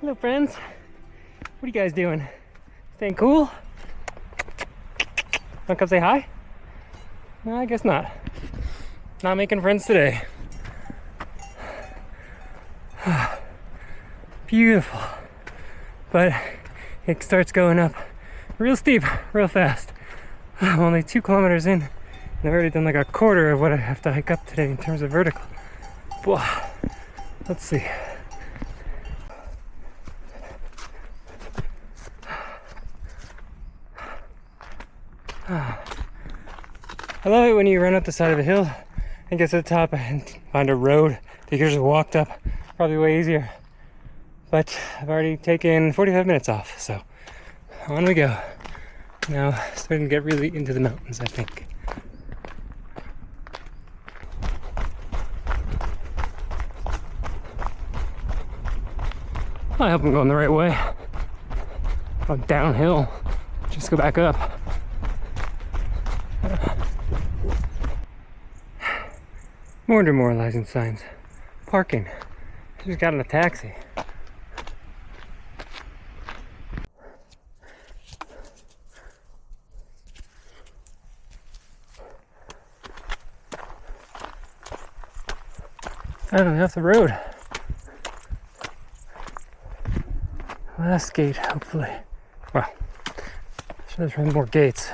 Hello friends, what are you guys doing? Staying cool? Wanna come say hi? No, I guess not. Not making friends today. Beautiful, but it starts going up real steep, real fast. I'm only 2 kilometers in, and I've already done like a quarter of what I have to hike up today in terms of vertical. Wow. Let's see. I love it when you run up the side of a hill and get to the top and find a road that you can just walked up. Probably way easier. But I've already taken 45 minutes off, so on we go. Now starting to get really into the mountains, I think. I hope I'm going the right way. Oh, downhill. Just go back up. More demoralizing signs. Parking. Just got in a taxi. Finally off the road. Last gate, hopefully. Well, there's probably more gates.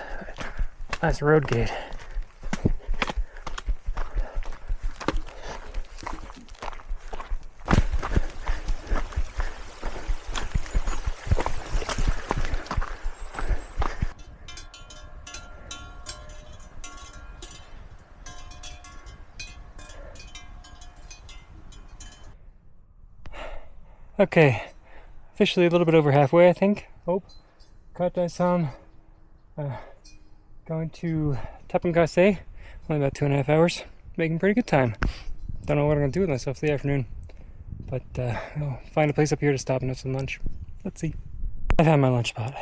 Last road gate. Okay, officially a little bit over halfway, I think. Hope. Caught some. Going to Tapancasse, only about 2.5 hours. Making pretty good time. Don't know what I'm gonna do with myself the afternoon, but I'll find a place up here to stop and have some lunch. Let's see. I found my lunch spot.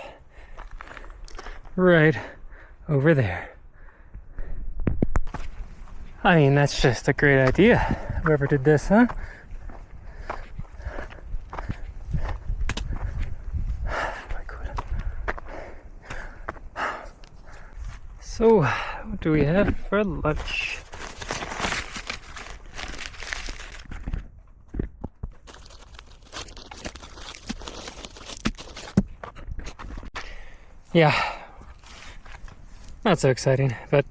Right over there. I mean, that's just a great idea. Whoever did this, huh? So, what do we have for lunch? Yeah, not so exciting, but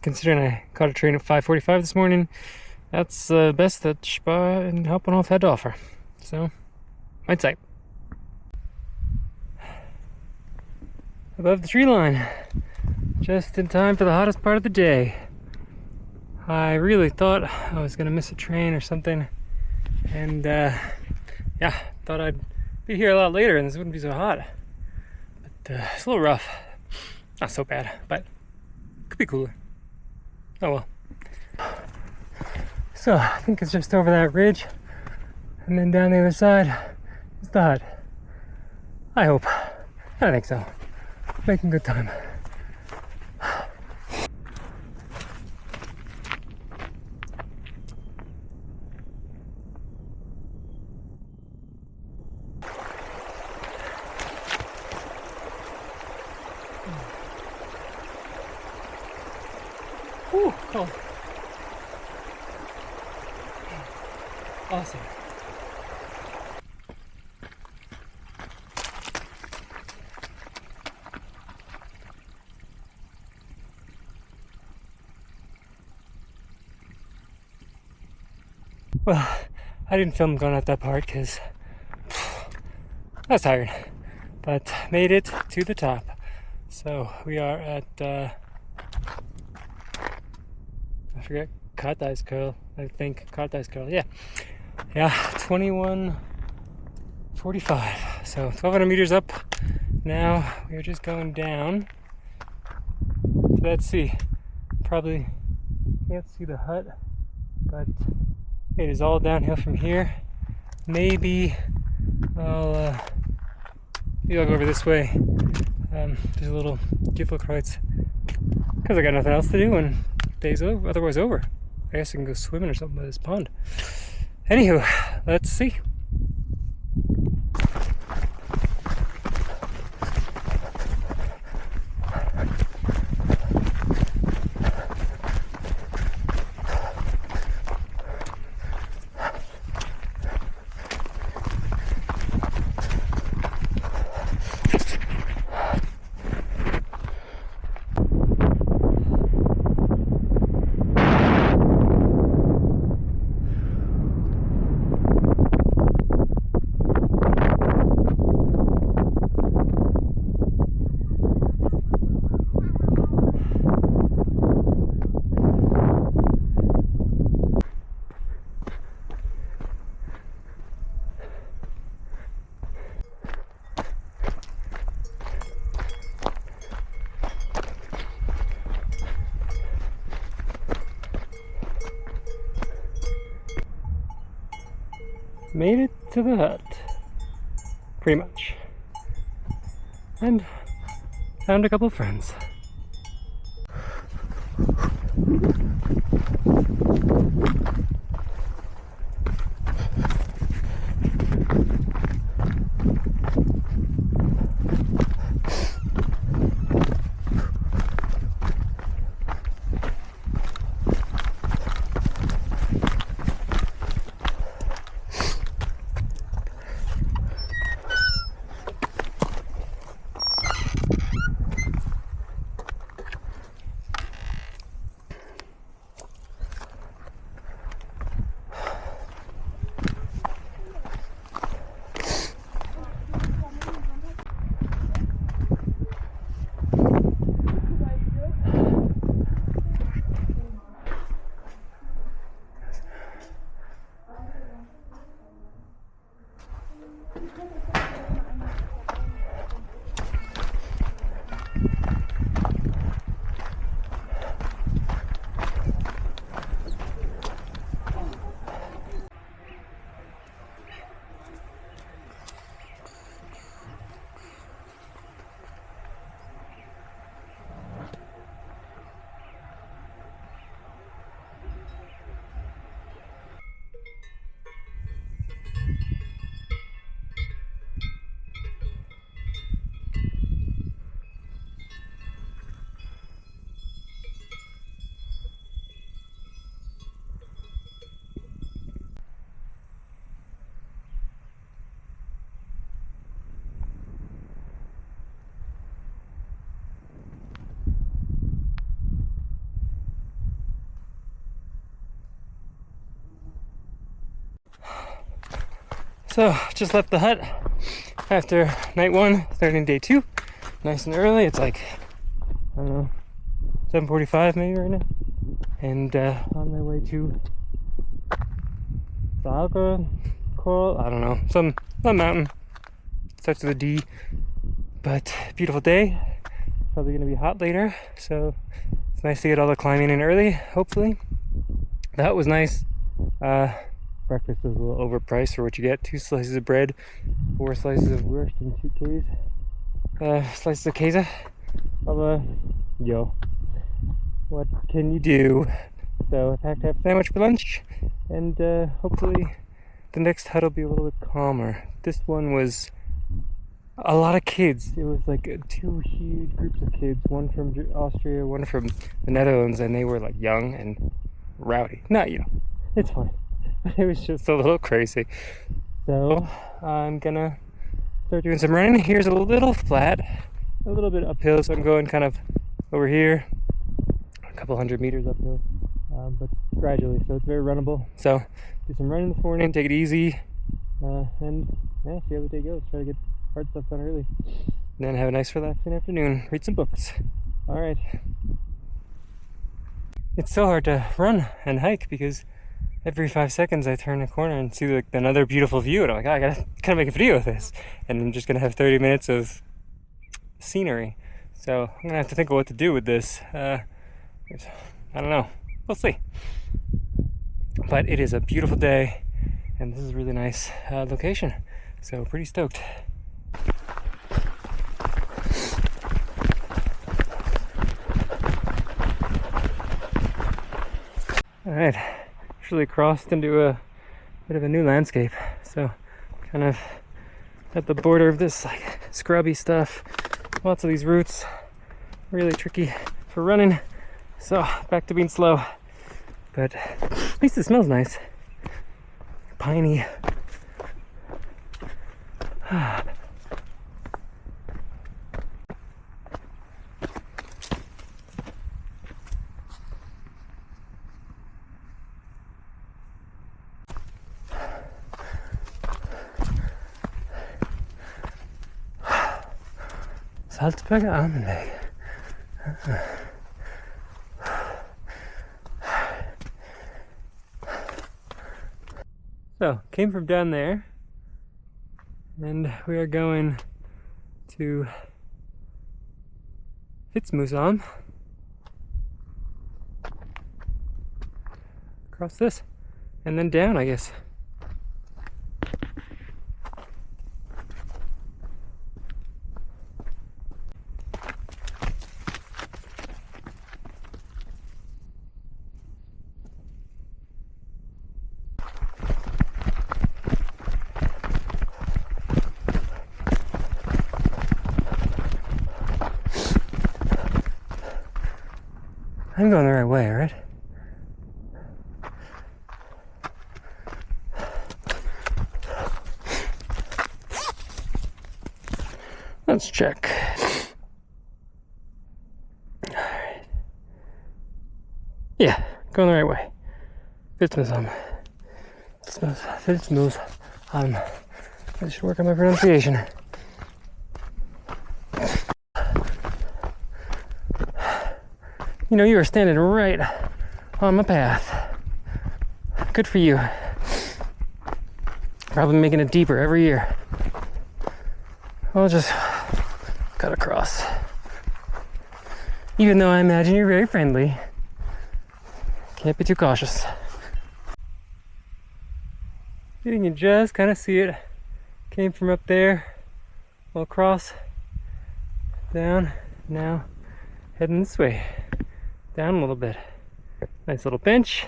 considering I caught a train at 5:45 this morning, that's the best that Spa and Hauptbahnhof had to offer. So, might say. Above the tree line. Just in time for the hottest part of the day. I really thought I was gonna miss a train or something, and yeah, thought I'd be here a lot later and this wouldn't be so hot. But it's a little rough. Not so bad, but could be cooler. Oh well. So I think it's just over that ridge, and then down the other side is the hut. I hope. I think so. Making good time. Ooh, cold. Awesome. Well, I didn't film going at that part because I was tired, but made it to the top. So we are at I forget, Karteiskirl, I think. Karteiskirl, yeah. Yeah, 21:45. So 1,200 meters up. Now we're just going down to that sea. Probably can't see the hut, but it is all downhill from here. Maybe I'll go over this way. There's a little Gipfelkreuz, because I got nothing else to do and day's over, otherwise over. I guess I can go swimming or something by this pond. Anywho, let's see. made it to the hut, pretty much, and found a couple friends. So, just left the hut after night one, starting day two. Nice and early. It's like, I don't know, 7:45 maybe right now. And on my way to Wagrain, Coral, I don't know, some mountain. Starts with a D. But beautiful day. Probably gonna be hot later. So it's nice to get all the climbing in early, hopefully. The hut was nice. Breakfast was a little overpriced for what you get. 2 slices of bread, 4 slices of wurst, and 2 slices of queso. Although, what can you do? So I packed up a sandwich for lunch, and hopefully the next hut will be a little bit calmer. This one was a lot of kids. It was like 2 huge groups of kids, one from Austria, one from the Netherlands, and they were like young and rowdy. Not, it's fine. It was just a little crazy. So I'm gonna start doing some running. Here's a little flat, a little bit uphill, so I'm going kind of over here, a couple 100 meters uphill, but gradually, so it's very runnable. So do some running this morning, take it easy, and yeah, see how the day goes. Try to get hard stuff done early, and then have a nice relaxing afternoon, read some books. All right. It's so hard to run and hike because every 5 seconds I turn a corner and see like another beautiful view, and I'm like, I gotta kind of make a video of this, and I'm just gonna have 30 minutes of scenery. So I'm gonna have to think of what to do with this. I don't know. We'll see. But it is a beautiful day, and this is a really nice location. So pretty stoked. All right. Actually crossed into a bit of a new landscape, so kind of at the border of this like scrubby stuff. Lots of these roots, really tricky for running, so back to being slow, but at least it smells nice, piney. Salzburger Armenweg. So, came from down there, and we are going to Fitzmusam. Across this, and then down, I guess. I'm going the right way, right? Let's check. Alright. Yeah, going the right way. Fitsmos. I should work on my pronunciation. You know, you are standing right on my path. Good for you. Probably making it deeper every year. I'll just cut across. Even though I imagine you're very friendly, can't be too cautious. You can just kind of see it. Came from up there, all across, down, now heading this way. Down a little bit. Nice little bench.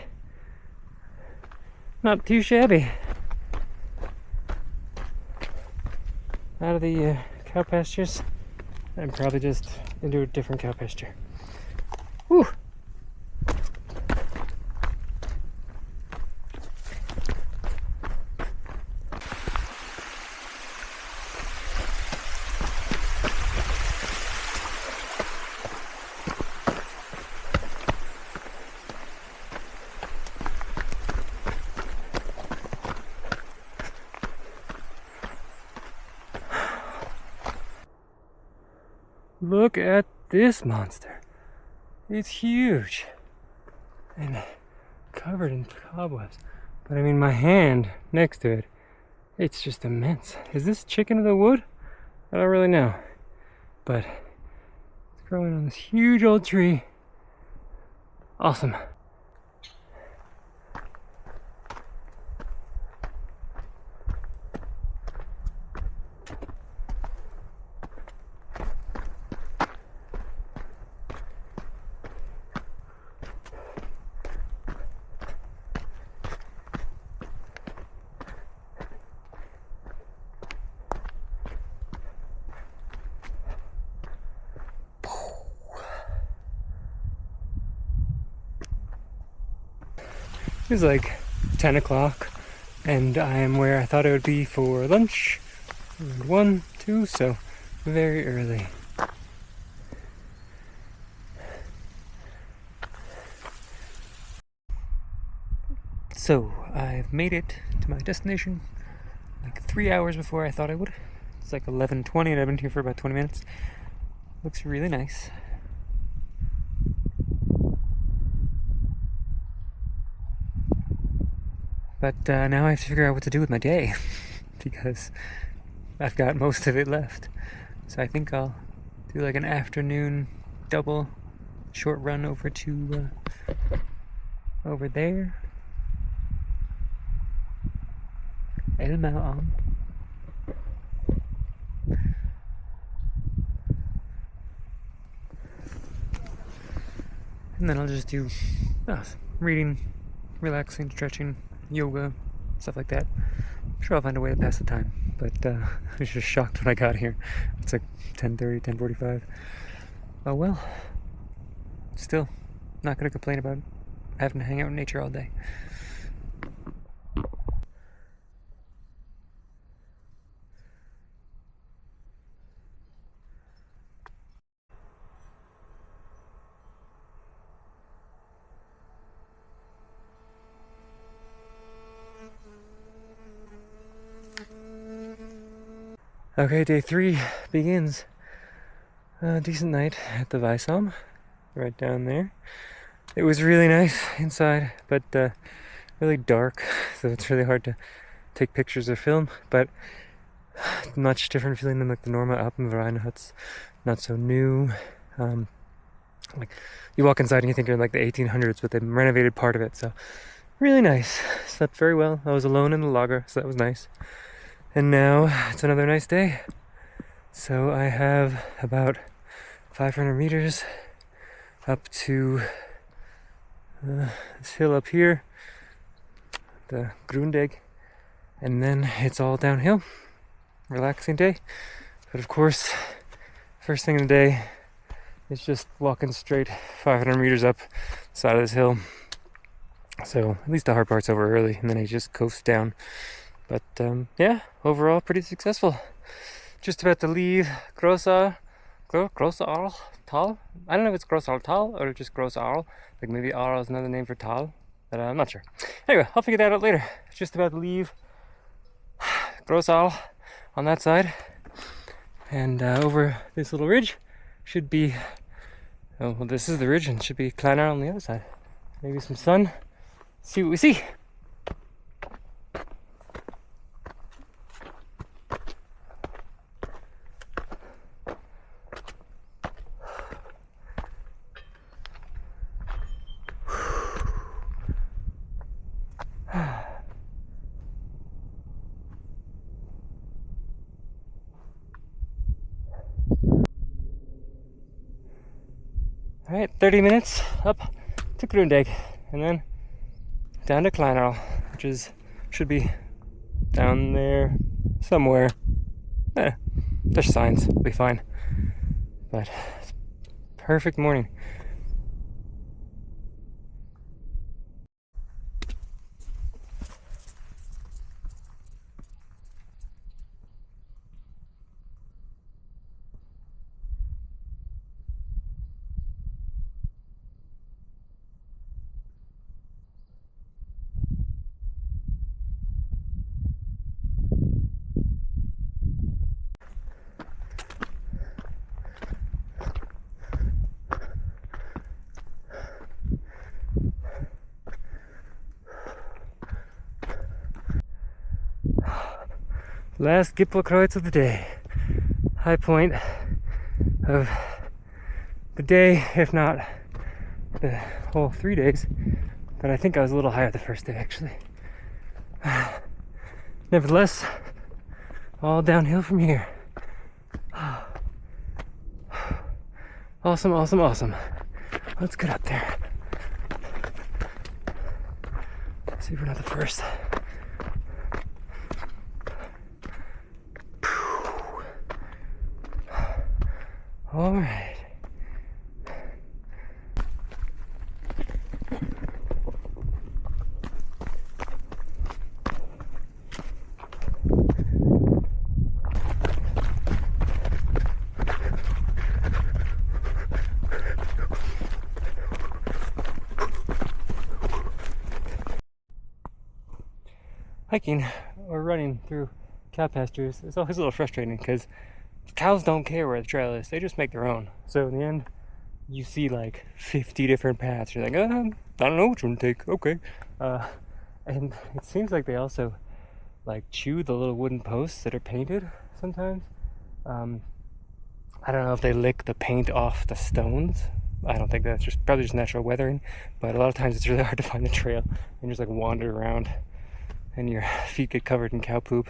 Not too shabby. Out of the cow pastures. I'm probably just into a different cow pasture. Whew. Look at this monster. It's huge and covered in cobwebs. But I mean, my hand next to it, it's just immense. Is this chicken of the wood? I don't really know. But it's growing on this huge old tree. Awesome. It was like 10 o'clock and I am where I thought I would be for lunch. 1, 2, so very early. So I've made it to my destination like 3 hours before I thought I would. It's like 11:20 and I've been here for about 20 minutes. Looks really nice. But now I have to figure out what to do with my day because I've got most of it left. So I think I'll do like an afternoon double short run over to over there. El Maam. And then I'll just do reading, relaxing, stretching, yoga, stuff like that. I'm sure I'll find a way to pass the time. But I was just shocked when I got here. It's like 10:30, 10:45. Oh well. Still, not gonna complain about having to hang out in nature all day. Okay, day 3 begins. Decent night at the Weissam, right down there. It was really nice inside, but really dark, so it's really hard to take pictures or film, but much different feeling than like the Norma Alpenverein huts. Not so new. Like you walk inside and you think you're in like the 1800s, but they renovated part of it, so really nice. Slept very well. I was alone in the lager, so that was nice. And now it's another nice day. So I have about 500 meters up to this hill up here, the Grundeg, and then it's all downhill. Relaxing day. But of course, first thing in the day, It's just walking straight 500 meters up the side of this hill. So at least the hard part's over early, and then I just coast down. But yeah, overall pretty successful. Just about to leave Grossarl Tal. I don't know if it's Grossarl Tal or just Grossarl. Like maybe Arl is another name for Tal, but I'm not sure. Anyway, I'll figure that out later. Just about to leave Grossarl on that side, and over this little ridge should be. Oh well, this is the ridge, and should be Kleinarl on the other side. Maybe some sun. See what we see. Alright, 30 minutes up to Grundeg, and then down to Kleinarl, which should be down there somewhere. There's signs, we'll be fine. But it's perfect morning. Last Gipfelkreuz of the day. High point of the day, if not the whole 3 days. But I think I was a little higher the first day, actually. Nevertheless, all downhill from here. Awesome, awesome, awesome. Let's get up there. See if we're not the first. All right. Hiking or running through cow pastures is always a little frustrating because cows don't care where the trail is. They just make their own. So in the end, you see like 50 different paths. You're like, I don't know which one to take. Okay. And it seems like they also like chew the little wooden posts that are painted sometimes. I don't know if they lick the paint off the stones. I don't think that's probably just natural weathering. But a lot of times it's really hard to find the trail and just like wander around and your feet get covered in cow poop.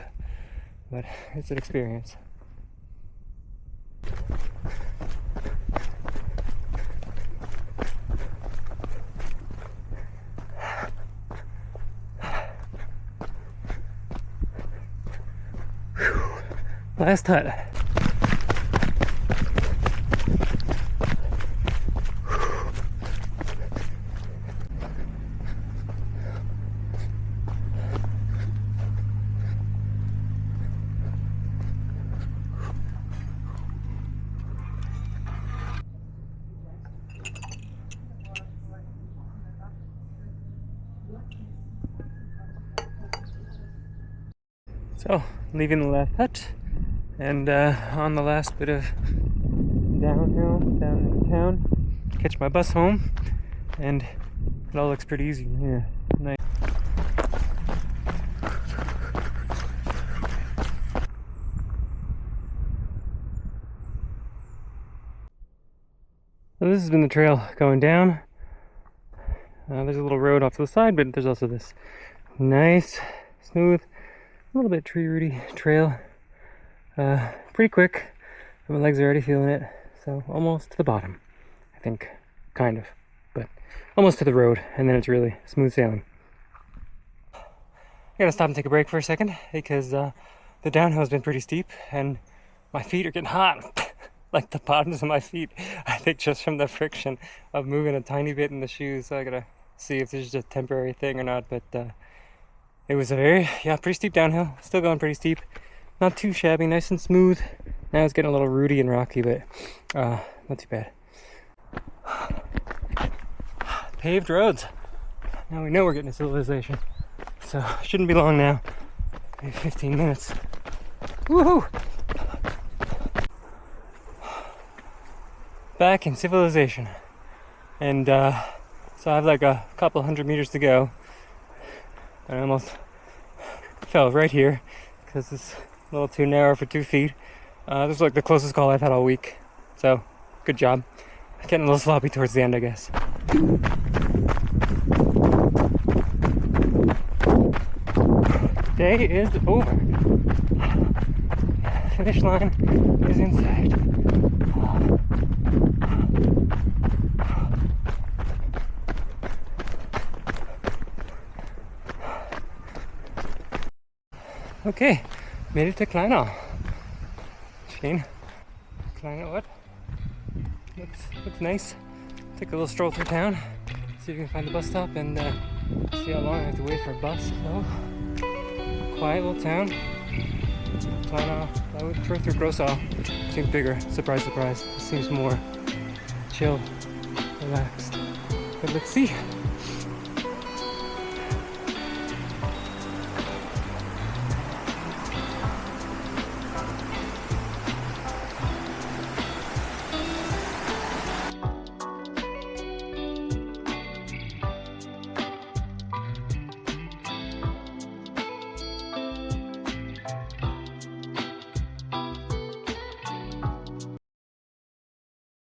But it's an experience. Last hut. So, leaving the last hut, and on the last bit of downhill down into town, catch my bus home, and it all looks pretty easy from here. Nice. So this has been the trail going down. There's a little road off to the side, but there's also this nice, smooth, a little bit tree rooty trail. Pretty quick. My legs are already feeling it. So almost to the bottom, I think. Kind of. But almost to the road, and then it's really smooth sailing. I gotta stop and take a break for a second because the downhill has been pretty steep and my feet are getting hot. like the bottoms of my feet. I think just from the friction of moving a tiny bit in the shoes. So I gotta see if this is just a temporary thing or not. But it was a very, pretty steep downhill. Still going pretty steep. Not too shabby, nice and smooth. Now it's getting a little rooty and rocky, but not too bad. Paved roads. Now we know we're getting to civilization. So shouldn't be long now. Maybe 15 minutes. Woohoo! Back in civilization. And so I have like a couple hundred meters to go. I almost fell right here because it's a little too narrow for 2 feet. This is like the closest call I've had all week. So, good job. Getting a little sloppy towards the end, I guess. Day is over. Finish line is in sight. Okay, made it to Kleinau. Shane, Kleinau what? Looks nice. Take a little stroll through town, see if we can find the bus stop, and see how long I have to wait for a bus. So, quiet little town. Kleinau. I would prefer through Grossau. Seems bigger. Surprise, surprise. It seems more chill, relaxed. But let's see.